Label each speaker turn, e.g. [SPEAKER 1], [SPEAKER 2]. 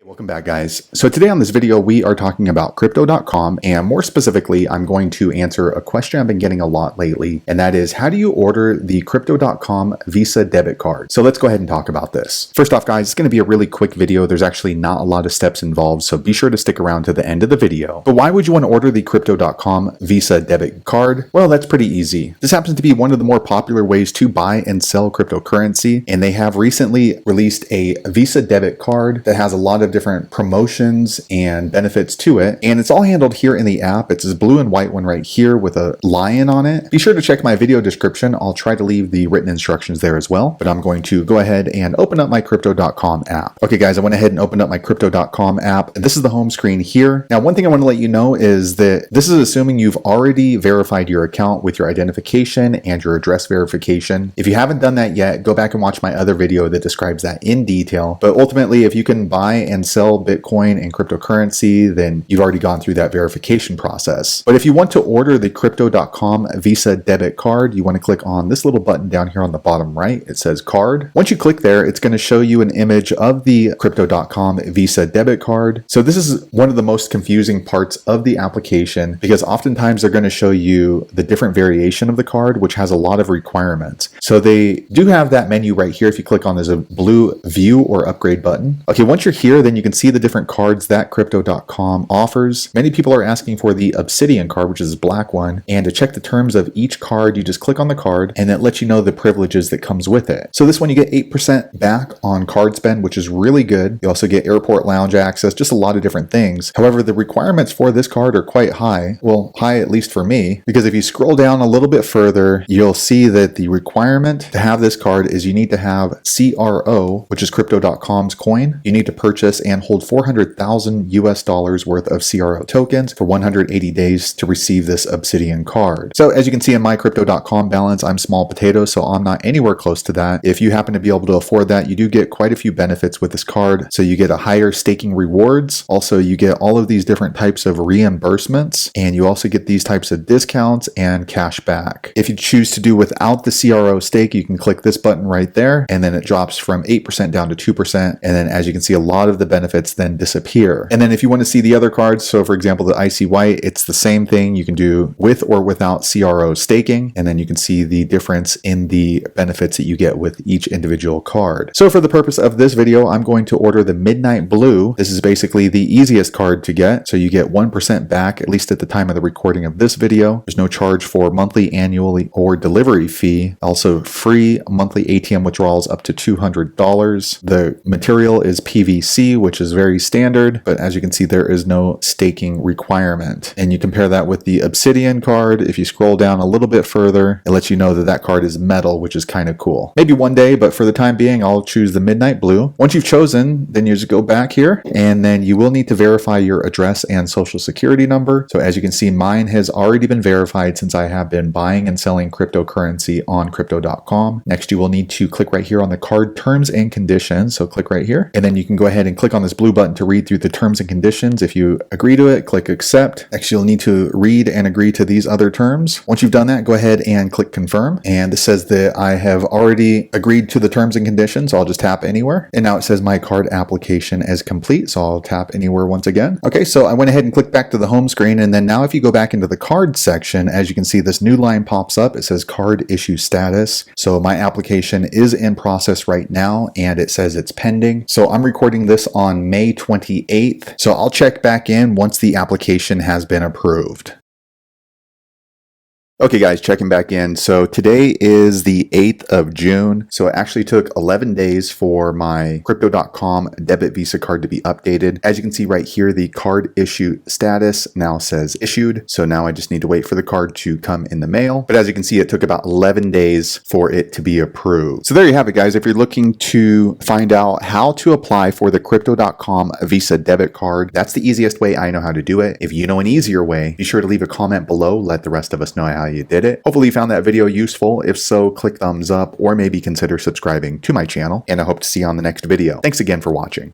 [SPEAKER 1] Welcome back, guys. So today on this video, we are talking about crypto.com, and more specifically, I'm going to answer a question I've been getting a lot lately, and that is, how do you order the crypto.com Visa debit card? So let's go ahead and talk about this. First off, guys, it's going to be a really quick video. There's actually not a lot of steps involved, so be sure to stick around to the end of the video. But why would you want to order the crypto.com Visa debit card? Well, that's pretty easy. This happens to be one of the more popular ways to buy and sell cryptocurrency, and they have recently released a Visa debit card that has a lot of different promotions and benefits to it, and it's all handled here in the app. It's this blue and white one right here with a lion on it. Be sure to check my video description. I'll try to leave the written instructions there as well, but I'm going to go ahead and open up my crypto.com app. Okay guys, I went ahead and opened up my crypto.com app. This is the home screen here. Now, one thing I want to let you know is that this is assuming you've already verified your account with your identification and your address verification. If you haven't done that yet, go back and watch my other video that describes that in detail. But ultimately, if you can buy and sell Bitcoin and cryptocurrency, then you've already gone through that verification process. But if you want to order the crypto.com Visa debit card, you want to click on this little button down here on the bottom right. It says card. Once you click there, it's going to show you an image of the crypto.com Visa debit card. So this is one of the most confusing parts of the application, because oftentimes they're going to show you the different variation of the card, which has a lot of requirements. So they do have that menu right here. If you click on, there's a blue view or upgrade button. Okay, once you're here, then you can see the different cards that crypto.com offers. Many people are asking for the Obsidian card, which is this black one, and to check the terms of each card, you just click on the card and it lets you know the privileges that comes with it. So this one, you get 8% back on card spend, which is really good. You also get airport lounge access, just a lot of different things. However, the requirements for this card are quite high. Well, high at least for me, because if you scroll down a little bit further, you'll see that the requirement to have this card is you need to have CRO, which is crypto.com's coin. You need to purchase and hold 400,000 US dollars worth of CRO tokens for 180 days to receive this Obsidian card. So as you can see in my crypto.com balance, I'm small potato, so I'm not anywhere close to that. If you happen to be able to afford that, you do get quite a few benefits with this card. So you get a higher staking rewards. Also, you get all of these different types of reimbursements, and you also get these types of discounts and cash back. If you choose to do without the CRO stake, you can click this button right there, and then it drops from 8% down to 2%. And then as you can see, a lot of the benefits then disappear. And then if you want to see the other cards, so for example, the Icy White, it's the same thing. You can do with or without CRO staking, and then you can see the difference in the benefits that you get with each individual card. So for the purpose of this video, I'm going to order the Midnight Blue. This is basically the easiest card to get. So you get 1% back, at least at the time of the recording of this video. There's no charge for monthly, annually, or delivery fee. Also free monthly ATM withdrawals up to $200. The material is PVC, which is very standard, but as you can see, there is no staking requirement. And you compare that with the Obsidian card. If you scroll down a little bit further, it lets you know that that card is metal, which is kind of cool. Maybe one day, but for the time being, I'll choose the Midnight Blue. Once you've chosen, then you just go back here, and then you will need to verify your address and social security number. So as you can see, mine has already been verified since I have been buying and selling cryptocurrency on crypto.com. Next, you will need to click right here on the card terms and conditions. So click right here, and then you can go ahead and click on this blue button to read through the terms and conditions. If you agree to it, click accept. Next, you'll need to read and agree to these other terms. Once you've done that, go ahead and click confirm. And this says that I have already agreed to the terms and conditions. So I'll just tap anywhere. And now it says my card application is complete. So I'll tap anywhere once again. Okay, so I went ahead and clicked back to the home screen. And then now if you go back into the card section, as you can see, this new line pops up. It says card issue status. So my application is in process right now, and it says it's pending. So I'm recording this on May 28th. So I'll check back in once the application has been approved. Okay guys, checking back in. So today is the 8th of June. So it actually took 11 days for my crypto.com debit Visa card to be updated. As you can see right here, the card issue status now says issued. So now I just need to wait for the card to come in the mail. But as you can see, it took about 11 days for it to be approved. So there you have it, guys. If you're looking to find out how to apply for the crypto.com Visa debit card, that's the easiest way I know how to do it. If you know an easier way, be sure to leave a comment below. Let the rest of us know how you did it. Hopefully you found that video useful. If so, click thumbs up or maybe consider subscribing to my channel, and I hope to see you on the next video. Thanks again for watching.